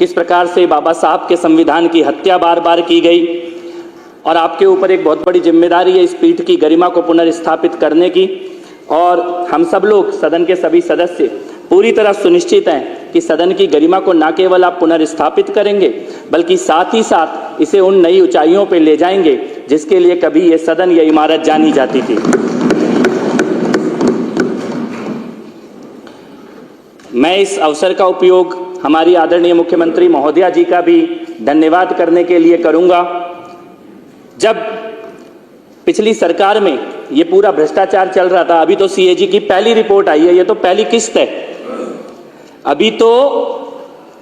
किस प्रकार से बाबा साहब के संविधान की हत्या बार बार की गई, और आपके ऊपर एक बहुत बड़ी जिम्मेदारी है इस पीठ की गरिमा को पुनर्स्थापित करने की। और हम सब लोग, सदन के सभी सदस्य पूरी तरह सुनिश्चित हैं कि सदन की गरिमा को न केवल आप पुनर्स्थापित करेंगे बल्कि साथ ही साथ इसे उन नई ऊंचाइयों पर ले जाएंगे जिसके लिए कभी ये सदन, ये इमारत जानी जाती थी। मैं इस अवसर का उपयोग हमारी आदरणीय मुख्यमंत्री महोदया जी का भी धन्यवाद करने के लिए करूंगा। जब पिछली सरकार में ये पूरा भ्रष्टाचार चल रहा था, अभी तो सीएजी की पहली रिपोर्ट आई है, ये तो पहली किस्त है, अभी तो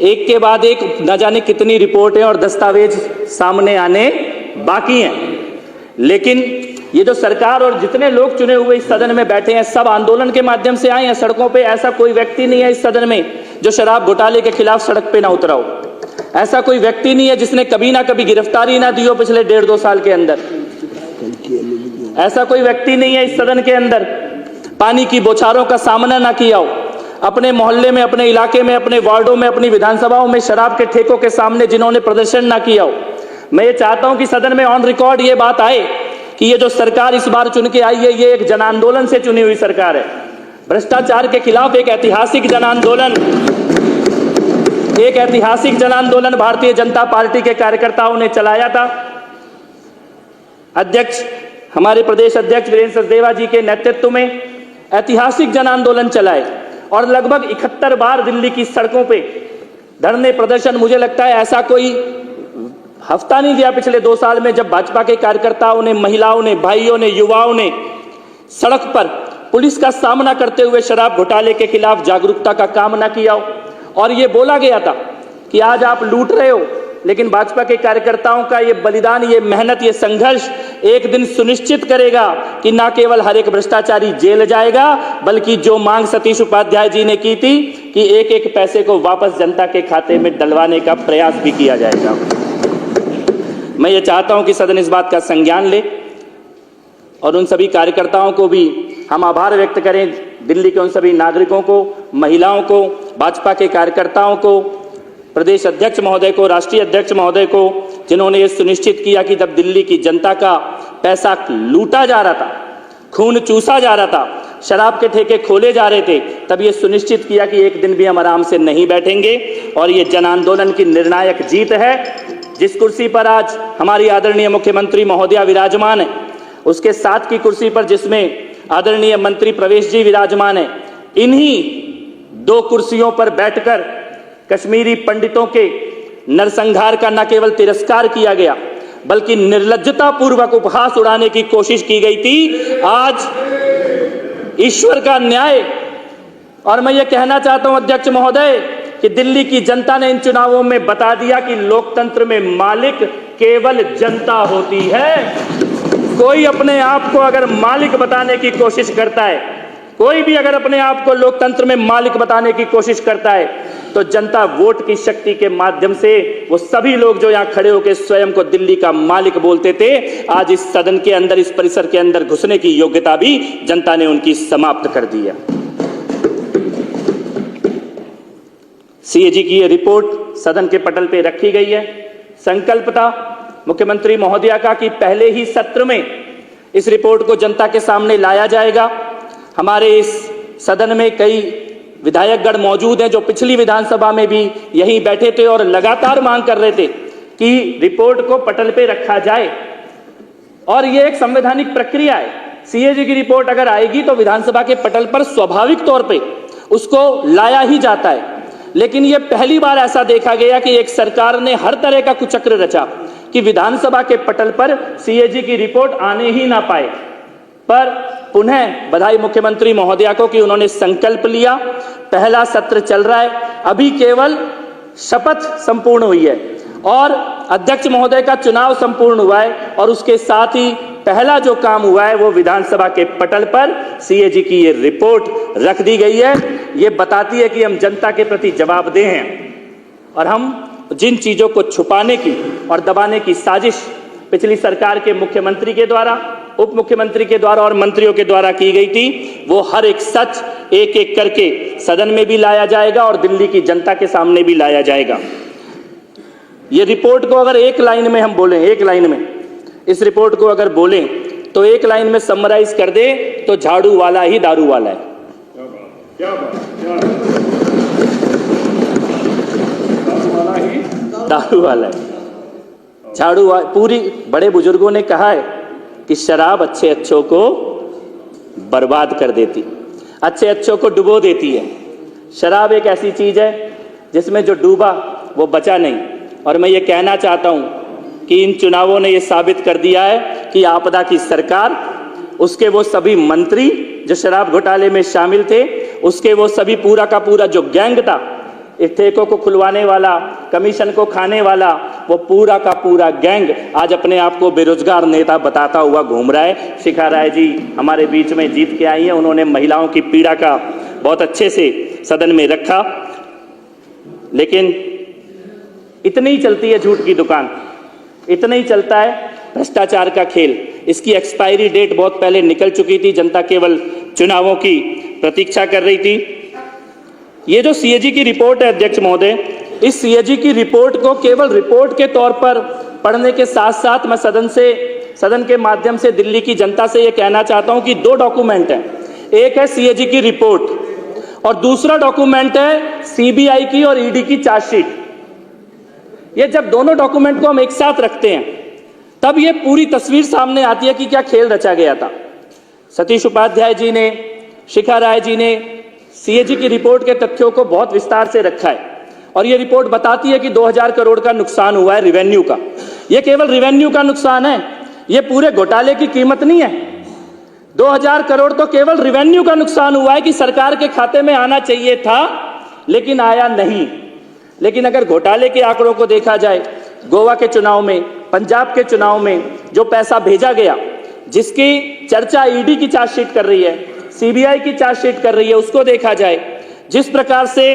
एक के बाद एक न जाने कितनी रिपोर्टें और दस्तावेज सामने आने बाकी हैं। लेकिन ये जो सरकार और जितने लोग चुने हुए इस सदन में बैठे हैं, सब आंदोलन के माध्यम से आए हैं सड़कों पे। ऐसा कोई व्यक्ति नहीं है इस सदन में जो शराब घोटाले के खिलाफ सड़क पे ना उतरा हो। ऐसा कोई व्यक्ति नहीं है जिसने कभी ना कभी गिरफ्तारी ना दी हो पिछले 1.5-2 साल के अंदर। ऐसा कोई व्यक्ति नहीं है इस सदन के अंदर पानी की बौछारों का सामना ना किया हो। अपने मोहल्ले में, अपने इलाके में, अपने वार्डों में, अपनी विधानसभाओं में शराब के ठेकों के सामने जिन्होंने प्रदर्शन ना किया हो। मैं ये चाहता हूं कि सदन में ऑन रिकॉर्ड ये बात आए कि ये जो सरकार इस बार चुन के आई है, ये एक जन आंदोलन से चुनी हुई सरकार है। भ्रष्टाचार के खिलाफ एक ऐतिहासिक जन आंदोलन भारतीय जनता पार्टी के कार्यकर्ताओं ने चलाया था। अध्यक्ष, हमारे प्रदेश अध्यक्ष वीरेंद्र सचदेवा जी के नेतृत्व में ऐतिहासिक जन आंदोलन चलाए और लगभग 71 बार दिल्ली की सड़कों पे धरने प्रदर्शन। मुझे लगता है ऐसा कोई हफ्ता नहीं गया पिछले 2 साल में जब भाजपा के कार्यकर्ताओं ने, महिलाओं ने, भाइयों ने, युवाओं ने सड़क पर पुलिस का सामना करते हुए शराब घोटाले के खिलाफ जागरूकता का काम ना किया हो। और ये बोला गया था कि आज आप लूट रहे हो, लेकिन भाजपा के कार्यकर्ताओं का ये बलिदान, ये मेहनत, ये संघर्ष एक दिन सुनिश्चित करेगा कि ना केवल हर एक भ्रष्टाचारी जेल जाएगा, बल्कि जो मांग सतीश उपाध्याय जी ने की थी कि एक एक पैसे को वापस जनता के खाते में डलवाने का प्रयास भी किया जाएगा। मैं ये चाहता हूं कि सदन इस बात का संज्ञान ले और उन सभी कार्यकर्ताओं को भी हम आभार व्यक्त करें, दिल्ली के उन सभी नागरिकों को, महिलाओं को, भाजपा के कार्यकर्ताओं को, प्रदेश अध्यक्ष महोदय को, राष्ट्रीय अध्यक्ष महोदय को, जिन्होंने ये सुनिश्चित किया कि जब दिल्ली की जनता का पैसा लूटा जा रहा था, खून चूसा जा रहा था, शराब के ठेके खोले जा रहे थे, तब ये सुनिश्चित किया कि एक दिन भी हम आराम से नहीं बैठेंगे। और ये जन आंदोलन की निर्णायक जीत है। जिस कुर्सी पर आज हमारी आदरणीय मुख्यमंत्री महोदया विराजमान है, उसके साथ की कुर्सी पर जिसमें आदरणीय मंत्री प्रवेश जी विराजमान है, इन्हीं 2 कुर्सियों पर बैठकर कश्मीरी पंडितों के नरसंहार का न केवल तिरस्कार किया गया बल्कि निर्लज्जता पूर्वक उपहास उड़ाने की कोशिश की गई थी। आज ईश्वर का न्याय, और मैं ये कहना चाहता हूं अध्यक्ष महोदय कि दिल्ली की जनता ने इन चुनावों में बता दिया कि लोकतंत्र में मालिक केवल जनता होती है। कोई अपने आप को अगर मालिक बताने की कोशिश करता है, कोई भी अगर अपने आप को लोकतंत्र में मालिक बताने की कोशिश करता है, तो जनता वोट की शक्ति के माध्यम से, वो सभी लोग जो यहां खड़े होकर स्वयं को दिल्ली का मालिक बोलते थे, आज इस सदन के अंदर, इस परिसर के अंदर घुसने की योग्यता भी जनता ने उनकी समाप्त कर दी है। सीएजी की ये रिपोर्ट सदन के पटल पे रखी गई है। संकल्प था मुख्यमंत्री महोदया का कि पहले ही सत्र में इस रिपोर्ट को जनता के सामने लाया जाएगा। हमारे इस सदन में कई विधायकगण मौजूद हैं जो पिछली विधानसभा में भी यहीं बैठे थे और लगातार मांग कर रहे थे कि रिपोर्ट को पटल पे रखा जाए। और ये एक संवैधानिक प्रक्रिया है। सीएजी की रिपोर्ट अगर आएगी तो विधानसभा के पटल पर स्वाभाविक तौर पे उसको लाया ही जाता है। लेकिन यह पहली बार ऐसा देखा गया कि एक सरकार ने हर तरह का कुचक्र रचा कि विधानसभा के पटल पर सीएजी की रिपोर्ट आने ही ना पाए। पर पुनः बधाई मुख्यमंत्री महोदया को कि उन्होंने संकल्प लिया। पहला सत्र चल रहा है, अभी केवल शपथ संपूर्ण हुई है और अध्यक्ष महोदय का चुनाव संपूर्ण हुआ है, और उसके साथ ही पहला जो काम हुआ है वो विधानसभा के पटल पर सीएजी की ये रिपोर्ट रख दी गई है। ये बताती है कि हम जनता के प्रति जवाबदेह हैं और हम जिन चीजों को छुपाने की और दबाने की साजिश पिछली सरकार के मुख्यमंत्री के द्वारा, उप मुख्यमंत्री के द्वारा और मंत्रियों के द्वारा की गई थी, वो हर एक सच एक एक करके सदन में भी लाया जाएगा और दिल्ली की जनता के सामने भी लाया जाएगा। ये रिपोर्ट को अगर एक लाइन में हम बोलें, एक लाइन में इस रिपोर्ट को अगर बोलें तो एक लाइन में समराइज कर दे तो झाड़ू वाला ही दारू वाला है। क्या बात। दारू वाला है, पूरी बड़े बुजुर्गों ने कहा है कि शराब अच्छे अच्छों को बर्बाद कर देती, अच्छे अच्छों को डुबो देती है। शराब एक ऐसी चीज है जिसमें जो डूबा वो बचा नहीं। और मैं ये कहना चाहता हूं कि इन चुनावों ने ये साबित कर दिया है कि आपदा की सरकार, उसके वो सभी मंत्री जो शराब घोटाले में शामिल थे, उसके वो सभी पूरा का पूरा जो गैंग था, इस ठेकों को खुलवाने वाला, कमीशन को खाने वाला, वो पूरा का पूरा गैंग आज अपने आप को बेरोजगार नेता बताता हुआ घूम रहा है। शिखा राय जी हमारे बीच में जीत के आई हैं, उन्होंने महिलाओं की पीड़ा का बहुत अच्छे से सदन में रखा। लेकिन इतनी ही चलती है झूठ की दुकान, इतना ही चलता है भ्रष्टाचार का खेल। इसकी एक्सपायरी डेट बहुत पहले निकल चुकी थी, जनता केवल चुनावों की प्रतीक्षा कर रही थी। ये जो सीएजी की रिपोर्ट है अध्यक्ष महोदय, इस सीएजी की रिपोर्ट को केवल रिपोर्ट के तौर पर पढ़ने के साथ साथ मैं सदन के माध्यम से दिल्ली की जनता से ये कहना चाहता हूं कि दो डॉक्यूमेंट हैं। एक है सीएजी की रिपोर्ट और दूसरा डॉक्यूमेंट है सीबीआई की और ईडी की चार्जशीट। ये जब दोनों डॉक्यूमेंट को हम एक साथ रखते हैं तब ये पूरी तस्वीर सामने आती है कि क्या खेल रचा गया था। सतीश उपाध्याय जी ने, शिखा राय जी ने सीएजी की रिपोर्ट के तथ्यों को बहुत विस्तार से रखा है और ये रिपोर्ट बताती है कि 2000 करोड़ का नुकसान हुआ है रेवेन्यू का। ये केवल रेवेन्यू का नुकसान है, ये पूरे घोटाले की कीमत नहीं है। 2000 करोड़ तो केवल रेवेन्यू का नुकसान हुआ है कि सरकार के खाते में आना चाहिए था लेकिन आया नहीं। लेकिन अगर घोटाले के आंकड़ों को देखा जाए, गोवा के चुनाव में, पंजाब के चुनाव में जो पैसा भेजा गया, जिसकी चर्चा ईडी की चार्जशीट कर रही है, सीबीआई की चार्जशीट कर रही है, उसको देखा जाए, जिस प्रकार से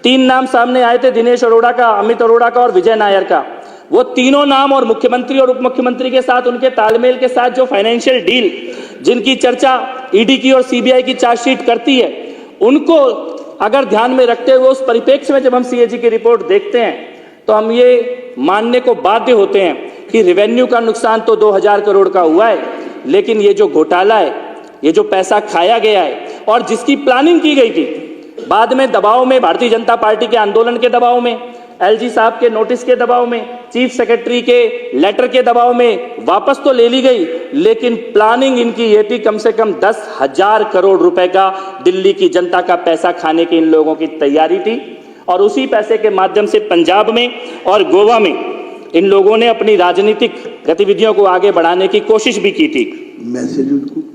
3 नाम सामने आए थे, दिनेश अरोड़ा का, अमित अरोड़ा का और विजय नायर का, वो तीनों नाम और मुख्यमंत्री और उप मुख्यमंत्री के साथ उनके तालमेल के साथ जो फाइनेंशियल डील जिनकी चर्चा ईडी की और सीबीआई की चार्जशीट करती है, उनको अगर ध्यान में रखते हुए उस परिप्रेक्ष्य में जब हम सीएजी की रिपोर्ट देखते हैं तो हम ये मानने को बाध्य होते हैं कि रेवेन्यू का नुकसान तो 2000 करोड़ का हुआ है, लेकिन ये जो घोटाला है, ये जो पैसा खाया गया है और जिसकी प्लानिंग की गई थी, बाद में दबाव में, भारतीय जनता पार्टी के आंदोलन के दबाव में, एलजी साहब के नोटिस के दबाव में, चीफ सेक्रेटरी के लेटर के दबाव में वापस तो ले ली गई, लेकिन प्लानिंग इनकी ये थी कम से कम 10,000 करोड़ रुपए का दिल्ली की जनता का पैसा खाने की इन लोगों की तैयारी थी। और उसी पैसे के माध्यम से पंजाब में और गोवा में इन लोगों ने अपनी राजनीतिक गतिविधियों को आगे बढ़ाने की कोशिश भी की थी।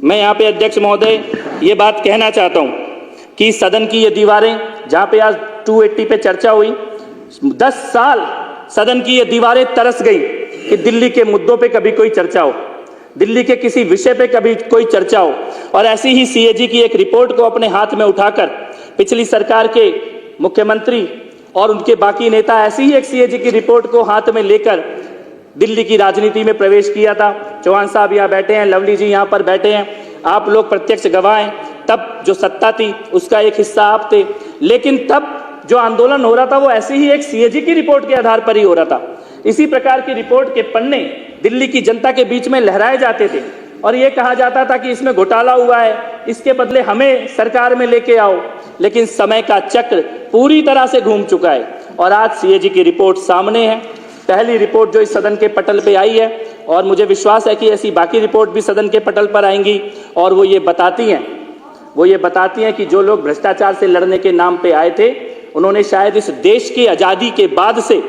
मैं यहाँ पे अध्यक्ष महोदय ये बात कहना चाहता हूँ कि सदन की ये दीवारें, जहाँ पे आज 280 पे चर्चा हुई, 10 साल सदन की ये दीवारें तरस गई कि दिल्ली के मुद्दों पे कभी कोई चर्चा हो, दिल्ली के किसी विषय पे कभी कोई चर्चा हो। और ऐसी ही सीएजी की एक रिपोर्ट को अपने हाथ में उठाकर पिछली सरकार के मुख्यमंत्री और उनके बाकी नेता ऐसी ही एक सीएजी की रिपोर्ट को हाथ में लेकर दिल्ली की राजनीति में प्रवेश किया था। चौहान साहब यहाँ बैठे हैं, लवली जी यहाँ पर बैठे हैं, आप लोग प्रत्यक्ष गवाह हैं। तब जो सत्ता थी उसका एक हिस्सा आप थे, लेकिन तब जो आंदोलन हो रहा था वो ऐसी ही एक सीएजी की रिपोर्ट के आधार पर ही हो रहा था। इसी प्रकार की रिपोर्ट के पन्ने दिल्ली की जनता के बीच में लहराए जाते थे और ये कहा जाता था कि इसमें घोटाला हुआ है, इसके बदले हमें सरकार में लेके आओ। लेकिन समय का चक्र पूरी तरह से घूम चुका है और आज सीएजी की रिपोर्ट सामने है, पहली रिपोर्ट जो इस सदन के पटल पे आई है, और मुझे विश्वास है कि ऐसी बाकी रिपोर्ट भी सदन के पटल पर आएंगी। और वो ये बताती हैं कि जो लोग भ्रष्टाचार से लड़ने के नाम पे आए थे, उन्होंने शायद इस देश की आजादी के बाद से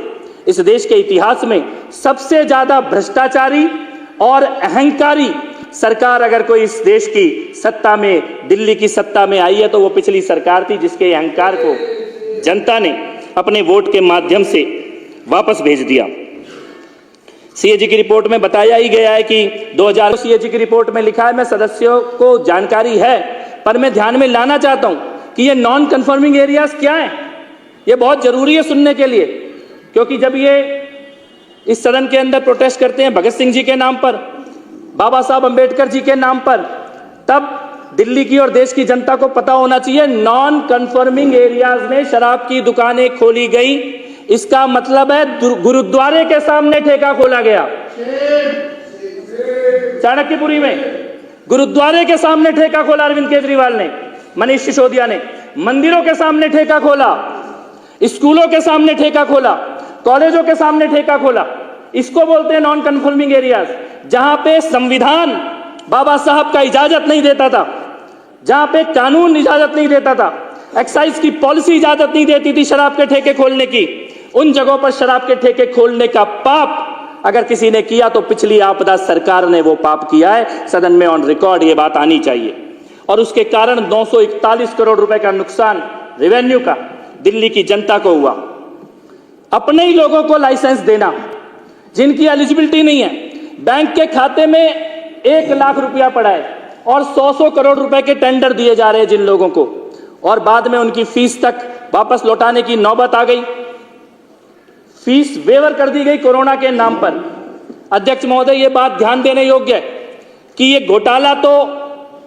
इस देश के इतिहास में सबसे ज्यादा भ्रष्टाचारी और अहंकारी सरकार अगर कोई इस देश की सत्ता में, दिल्ली की सत्ता में आई है तो वो पिछली सरकार थी, जिसके अहंकार को जनता ने अपने वोट के माध्यम से वापस भेज दिया। सीएजी की रिपोर्ट में बताया ही गया है कि 2000 सीएजी की रिपोर्ट में लिखा है, मैं सदस्यों को जानकारी है पर मैं ध्यान में लाना चाहता हूं कि ये नॉन कन्फर्मिंग एरियाज क्या है। ये बहुत जरूरी है सुनने के लिए, क्योंकि जब ये इस सदन के अंदर प्रोटेस्ट करते हैं भगत सिंह जी के नाम पर, बाबा साहब अंबेडकर जी के नाम पर, तब दिल्ली की और देश की जनता को पता होना चाहिए नॉन कन्फर्मिंग एरियाज में शराब की दुकानें खोली गई, इसका मतलब है गुरुद्वारे के सामने ठेका खोला गया। चाणक्यपुरी में गुरुद्वारे के सामने ठेका खोला अरविंद केजरीवाल ने, मनीष सिसोदिया ने। मंदिरों के सामने ठेका खोला, स्कूलों के सामने ठेका खोला, कॉलेजों के सामने ठेका खोला। इसको बोलते हैं नॉन कन्फर्मिंग एरियाज, जहां पे संविधान बाबा साहब का इजाजत नहीं देता था, जहां पे कानून इजाजत नहीं देता था, एक्साइज की पॉलिसी इजाजत नहीं देती थी शराब के ठेके खोलने की। उन जगहों पर शराब के ठेके खोलने का पाप अगर किसी ने किया तो पिछली आपदा सरकार ने वो पाप किया है। सदन में ऑन रिकॉर्ड ये बात आनी चाहिए। और उसके कारण 941 करोड़ रुपए का नुकसान रेवेन्यू का दिल्ली की जनता को हुआ। अपने ही लोगों को लाइसेंस देना जिनकी एलिजिबिलिटी नहीं है, बैंक के खाते में 1 लाख रुपया पड़ा है और 100 करोड़ रुपए के टेंडर दिए जा रहे हैं जिन लोगों को, और बाद में उनकी फीस तक वापस लौटाने की नौबत आ गई। फीस वेवर कर दी गई कोरोना के नाम पर। अध्यक्ष महोदय, यह बात ध्यान देने योग्य है कि यह घोटाला तो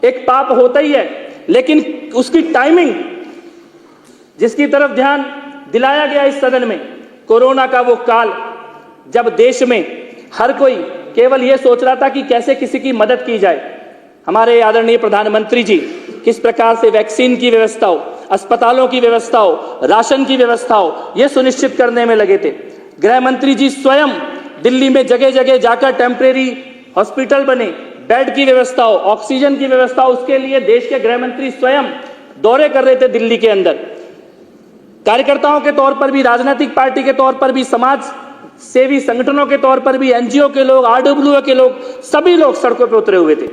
एक पाप होता ही है, लेकिन उसकी टाइमिंग जिसकी तरफ ध्यान दिलाया गया इस सदन में, कोरोना का वो काल जब देश में हर कोई केवल यह सोच रहा था कि कैसे किसी की मदद की जाए। हमारे आदरणीय प्रधानमंत्री जी किस प्रकार से वैक्सीन की व्यवस्था हो, अस्पतालों की व्यवस्था हो, राशन की व्यवस्था हो, यह सुनिश्चित करने में लगे थे। गृह मंत्री जी स्वयं दिल्ली में जगह जगह जाकर टेम्परेरी हॉस्पिटल बने, बेड की व्यवस्था हो, ऑक्सीजन की व्यवस्था हो, उसके लिए देश के गृह मंत्री स्वयं दौरे कर रहे थे दिल्ली के अंदर। कार्यकर्ताओं के तौर पर भी, राजनीतिक पार्टी के तौर पर भी, समाज सेवी संगठनों के तौर पर भी, एनजीओ के लोग, आरडब्ल्यूए के लोग, सभी लोग सड़कों पर उतरे हुए थे।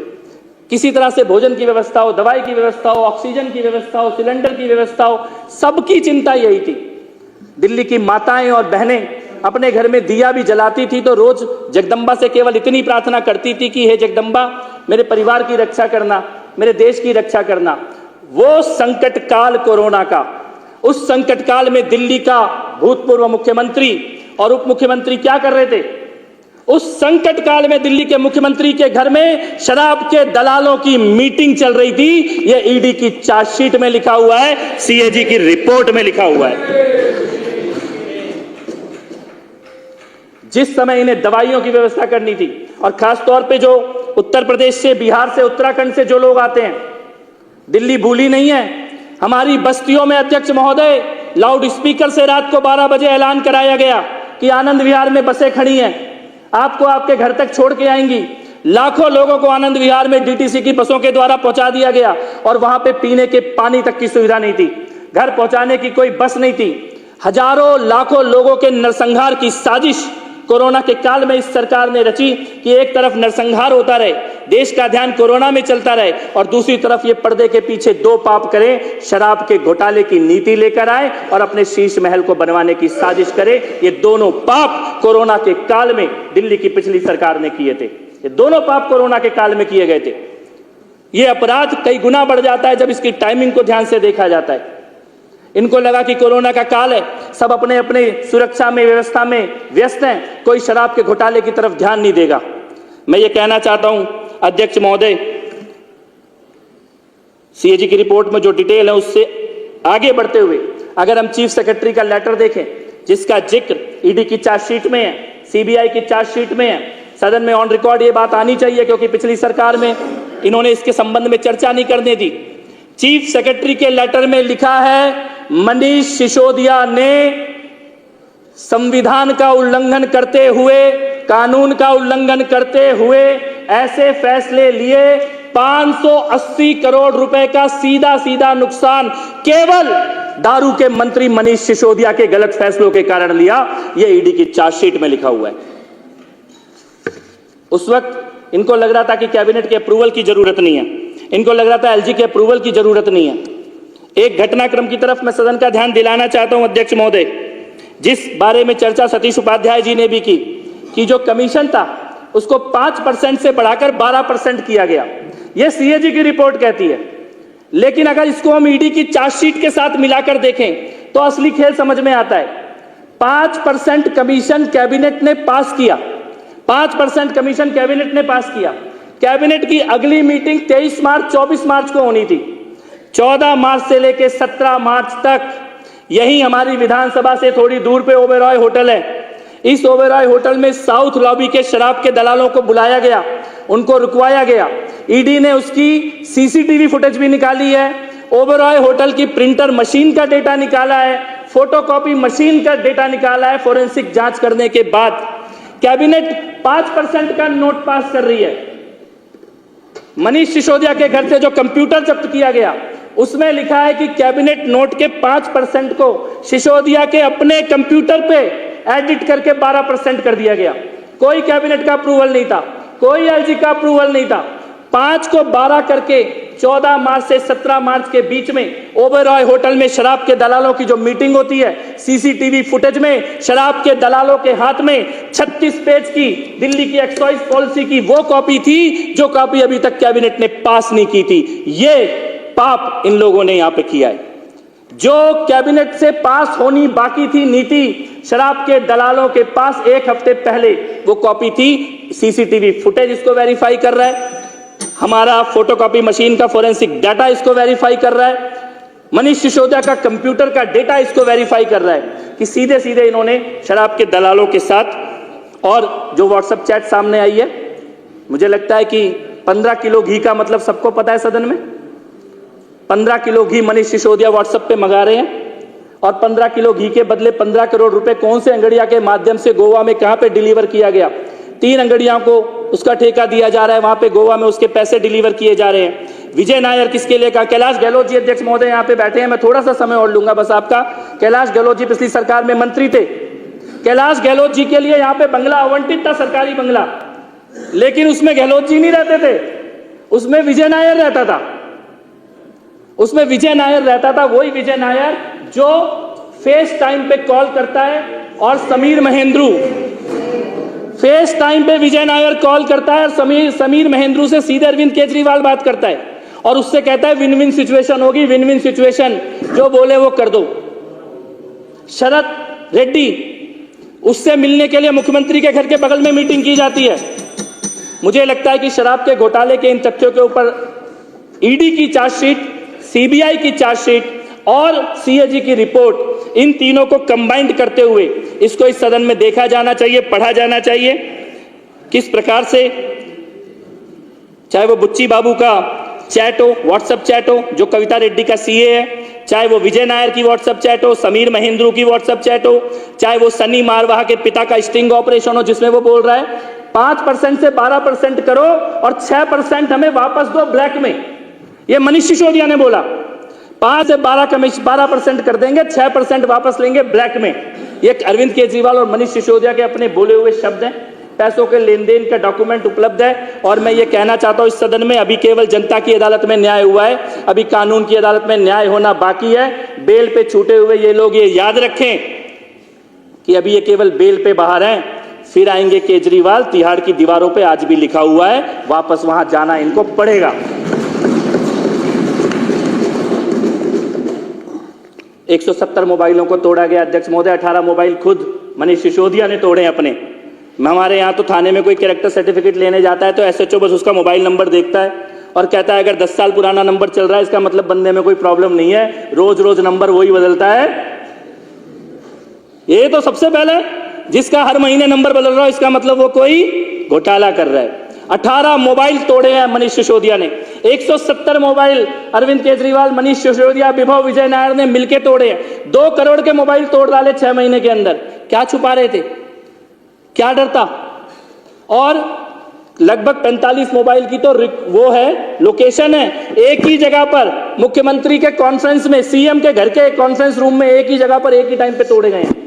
किसी तरह से भोजन की व्यवस्था हो, दवाई की व्यवस्था हो, ऑक्सीजन की व्यवस्था हो, सिलेंडर की व्यवस्था हो, सबकी चिंता यही थी। दिल्ली की माताएं और बहनें अपने घर में दिया भी जलाती थी तो रोज जगदम्बा से केवल इतनी प्रार्थना करती थी कि हे जगदम्बा, मेरे परिवार की रक्षा करना, मेरे देश की रक्षा करना। वो संकट काल कोरोना का, उस संकट काल में दिल्ली का भूतपूर्व मुख्यमंत्री और उप मुख्यमंत्री क्या कर रहे थे? उस संकट काल में दिल्ली के मुख्यमंत्री के घर में शराब के दलालों की मीटिंग चल रही थी। यह ईडी की चार्जशीट में लिखा हुआ है, सीएजी की रिपोर्ट में लिखा हुआ है। जिस समय इन्हें दवाइयों की व्यवस्था करनी थी, और खासतौर पे जो उत्तर प्रदेश से, बिहार से, उत्तराखंड से जो लोग आते हैं, दिल्ली भूली नहीं है। हमारी बस्तियों में अध्यक्ष महोदय लाउड स्पीकर से रात को 12 बजे ऐलान कराया गया कि आनंद विहार में बसें खड़ी हैं, आपको आपके घर तक छोड़ के आएंगी। लाखों लोगों को आनंद विहार में डीटीसी की बसों के द्वारा पहुंचा दिया गया और वहां पे पीने के पानी तक की सुविधा नहीं थी, घर पहुंचाने की कोई बस नहीं थी। हजारों लाखों लोगों के नरसंहार की साजिश कोरोना के काल में इस सरकार ने रची कि एक तरफ नरसंहार होता रहे, देश का ध्यान कोरोना में चलता रहे, और दूसरी तरफ ये पर्दे के पीछे दो पाप करें, शराब के घोटाले की नीति लेकर आए और अपने शीश महल को बनवाने की साजिश करे। ये दोनों पाप कोरोना के काल में दिल्ली की पिछली सरकार ने किए थे। ये दोनों पाप कोरोना के काल में किए गए थे। ये अपराध कई गुना बढ़ जाता है जब इसकी टाइमिंग को ध्यान से देखा जाता है। इनको लगा कि कोरोना का काल है, सब अपने अपने सुरक्षा में, व्यवस्था में व्यस्त हैं, कोई शराब के घोटाले की तरफ ध्यान नहीं देगा। मैं ये कहना चाहता हूं अध्यक्ष महोदय, सीएजी की रिपोर्ट में जो डिटेल है उससे आगे बढ़ते हुए अगर हम चीफ सेक्रेटरी का लेटर देखें जिसका जिक्र ईडी की चार्जशीट में है, सीबीआई की चार्जशीट में है, सदन में ऑन रिकॉर्ड ये बात आनी चाहिए क्योंकि पिछली सरकार में इन्होंने इसके संबंध में चर्चा नहीं करने दी। चीफ सेक्रेटरी के लेटर में लिखा है मनीष सिसोदिया ने संविधान का उल्लंघन करते हुए, कानून का उल्लंघन करते हुए ऐसे फैसले लिए 580 करोड़ रुपए का सीधा सीधा नुकसान केवल दारू के मंत्री मनीष सिसोदिया के गलत फैसलों के कारण लिया। यह ईडी की चार्जशीट में लिखा हुआ है। उस वक्त इनको लग रहा था कि कैबिनेट के अप्रूवल की जरूरत नहीं है, इनको लग रहा था एलजी के अप्रूवल की जरूरत नहीं है। एक घटनाक्रम की तरफ मैं सदन का ध्यान दिलाना चाहता हूं अध्यक्ष महोदय, जिस बारे में चर्चा सतीश उपाध्याय जी ने भी की कि जो कमीशन था उसको 5% से बढ़ाकर 12% किया गया। यह सीएजी की रिपोर्ट कहती है, लेकिन अगर इसको हम ईडी की चार्जशीट के साथ मिलाकर देखें तो असली खेल समझ में आता है। 5% कमीशन कैबिनेट ने पास किया, 5% कमीशन कैबिनेट ने पास किया। कैबिनेट की अगली मीटिंग 23 मार्च 24 मार्च को होनी थी। 14 मार्च से लेकर 17 मार्च तक यही हमारी विधानसभा से थोड़ी दूर पे ओबेरॉय होटल है। इस ओबेरॉय होटल में साउथ लॉबी के शराब के दलालों को बुलाया गया, उनको रुकवाया गया। ईडी ने उसकी सीसीटीवी फुटेज भी निकाली है, ओबेरॉय होटल की प्रिंटर मशीन का डेटा निकाला है, फोटोकॉपी मशीन का डेटा निकाला है। फोरेंसिक जांच करने के बाद कैबिनेट 5% का नोट पास कर रही है। मनीष सिसोदिया के घर से जो कंप्यूटर जब्त किया गया उसमें लिखा है कि कैबिनेट नोट के 5% को सिसोदिया के अपने कंप्यूटर पे एडिट करके 12% कर दिया गया। कोई कैबिनेट का अप्रूवल नहीं था, कोई एलजी का अप्रूवल नहीं था। 5 को 12 करके 14 मार्च से 17 मार्च के बीच में ओबेरॉय होटल में शराब के दलालों की जो मीटिंग होती है, सीसीटीवी फुटेज में शराब के दलालों के हाथ में 36 पेज की दिल्ली की एक्साइज पॉलिसी की वो कॉपी थी जो कॉपी अभी तक कैबिनेट ने पास नहीं की थी। ये पाप इन लोगों ने यहां पे किया है। जो कैबिनेट से पास होनी बाकी थी नीति, शराब के दलालों के पास 1 हफ्ते पहले वो कॉपी थी। सीसीटीवी फुटेज इसको वेरीफाई कर रहा है, हमारा फोटोकॉपी मशीन का फोरेंसिक डाटा इसको वेरीफाई कर रहा है, मनीष सिसोदिया का कंप्यूटर का डेटा इसको वेरीफाई कर रहा है कि सीधे सीधे इन्होंने शराब के दलालों के साथ। और जो व्हाट्सएप चैट सामने आई है, मुझे लगता है कि 15 किलो घी का मतलब सबको पता है सदन में। 15 किलो घी मनीष सिसोदिया व्हाट्सएप पे मंगा रहे हैं और 15 किलो घी के बदले 15 करोड़ रुपए कौन से अंगड़िया के माध्यम से गोवा में कहां पे डिलीवर किया गया। 3 अंगड़ियों को उसका ठेका दिया जा रहा है, वहां पे गोवा में उसके पैसे डिलीवर किए जा रहे हैं। विजय नायर किसके लिए कहा? कैलाश गहलोत जी अध्यक्ष महोदय यहाँ पे बैठे हैं, मैं थोड़ा सा समय और लूंगा बस आपका। कैलाश गहलोत जी पिछली सरकार में मंत्री थे। कैलाश गहलोत जी के लिए यहाँ पे बंगला आवंटित था, सरकारी बंगला, लेकिन उसमें गहलोत जी नहीं रहते थे, उसमें विजय नायर रहता था। उसमें विजय नायर रहता था, वही विजय नायर जो फेस टाइम पे कॉल करता है और समीर महेंद्रू फेस टाइम पे विजय नायर कॉल करता है और समीर महेंद्रू से सीधे अरविंद केजरीवाल बात करता है और उससे कहता है विन विन सिचुएशन होगी, विन विन सिचुएशन, जो बोले वो कर दो। शरद रेड्डी, उससे मिलने के लिए मुख्यमंत्री के घर के बगल में मीटिंग की जाती है। मुझे लगता है कि शराब के घोटाले के इन तथ्यों के ऊपर ईडी की चार्जशीट, सीबीआई की चार्जशीट और सीएजी की रिपोर्ट, इन तीनों को कंबाइंड करते हुए इसको इस सदन में देखा जाना चाहिए, पढ़ा जाना चाहिए। किस प्रकार से, चाहे वो बुच्ची बाबू का चैट हो, व्हाट्सएप चैट हो जो कविता रेड्डी का सीए है, चाहे वो विजय नायर की व्हाट्सएप चैट हो, समीर महेंद्रू की व्हाट्सएप चैट हो, चाहे वो सनी मारवाह के पिता का स्टिंग ऑपरेशन हो जिसमें वो बोल रहा है 5% से 12% करो और 6% हमें वापस दो ब्लैक में। ये मनीष सिसोदिया ने बोला 5 से 12% कर देंगे, 6% वापस लेंगे ब्लैक में। ये अरविंद केजरीवाल और मनीष सिसोदिया के अपने बोले हुए शब्द हैं। पैसों के लेन देन का डॉक्यूमेंट उपलब्ध है। और मैं ये कहना चाहता हूं इस सदन में, अभी केवल जनता की अदालत में न्याय हुआ है, अभी कानून की अदालत में न्याय होना बाकी है। बेल पे छूटे हुए ये लोग ये याद रखें कि अभी ये केवल बेल पे बाहर हैं, फिर आएंगे केजरीवाल। तिहाड़ की दीवारों पे आज भी लिखा हुआ है, वापस वहां जाना इनको पड़ेगा। 170 मोबाइलों को तोड़ा गया अध्यक्ष महोदय, 18 मोबाइल खुद मनीष सिसोदिया ने तोड़े अपने। हमारे यहाँ तो थाने में कोई कैरेक्टर सर्टिफिकेट लेने जाता है तो एसएचओ बस उसका मोबाइल नंबर देखता है और कहता है अगर 10 साल पुराना नंबर चल रहा है इसका मतलब बंदे में कोई प्रॉब्लम नहीं है, रोज रोज नंबर वही बदलता है। ये तो सबसे पहले जिसका हर महीने नंबर बदल रहा है इसका मतलब वो कोई घोटाला कर रहा है। 18 मोबाइल तोड़े हैं मनीष सिसोदिया ने। 170 मोबाइल अरविंद केजरीवाल, मनीष सिसोदिया, विभव विजय नायर ने मिलकर तोड़े हैं। 2 करोड़ के मोबाइल तोड़ डाले 6 महीने के अंदर। क्या छुपा रहे थे, क्या डरता? और लगभग 45 मोबाइल की तो वो है, लोकेशन है एक ही जगह पर, मुख्यमंत्री के कॉन्फ्रेंस में, सीएम के घर के कॉन्फ्रेंस रूम में एक ही जगह पर एक ही टाइम पे तोड़े गए हैं।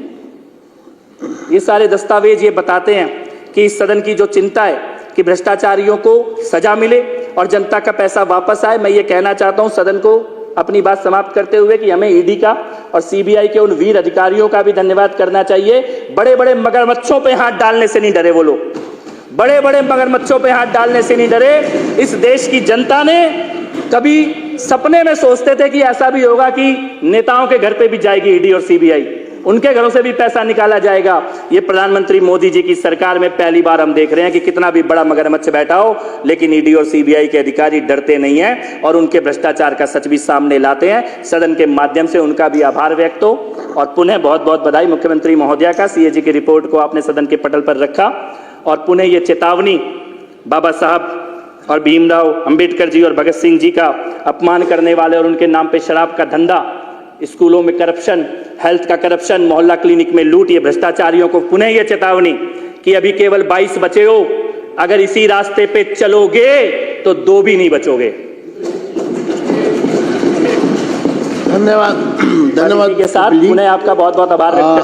ये सारे दस्तावेज ये बताते हैं कि इस सदन की जो चिंता है कि भ्रष्टाचारियों को सजा मिले और जनता का पैसा वापस आए। मैं ये कहना चाहता हूं सदन को अपनी बात समाप्त करते हुए कि हमें ईडी का और सीबीआई के उन वीर अधिकारियों का भी धन्यवाद करना चाहिए। बड़े बड़े मगरमच्छों पे हाथ डालने से नहीं डरे वो लोग, बड़े बड़े मगरमच्छों पे हाथ डालने से नहीं डरे। इस देश की जनता ने कभी सपने में सोचते थे कि ऐसा भी होगा कि नेताओं के घर पे भी जाएगी ईडी और सीबीआई, उनके घरों से भी पैसा निकाला जाएगा। ये प्रधानमंत्री मोदी जी की सरकार में पहली बार हम देख रहे हैं कि कितना भी बड़ा मगरमच्छ बैठा हो, लेकिन ईडी और सीबीआई के अधिकारी डरते नहीं हैं और उनके भ्रष्टाचार का सच भी सामने लाते हैं। सदन के माध्यम से उनका भी आभार व्यक्त हो और पुनः बहुत बहुत बधाई मुख्यमंत्री महोदया का, सीएजी की रिपोर्ट को आपने सदन के पटल पर रखा और पुनः ये चेतावनी बाबा साहब और भीमराव अंबेडकर जी और भगत सिंह जी का अपमान करने वाले और उनके नाम पे शराब का धंधा, स्कूलों में करप्शन, हेल्थ का करप्शन, मोहल्ला क्लिनिक में लूट, ये भ्रष्टाचारियों को पुनः ये चेतावनी कि अभी केवल 22 बचे हो, अगर इसी रास्ते पे चलोगे तो 2 भी नहीं बचोगे। धन्यवाद। के साथ पुनः आपका बहुत बहुत आभार व्यक्त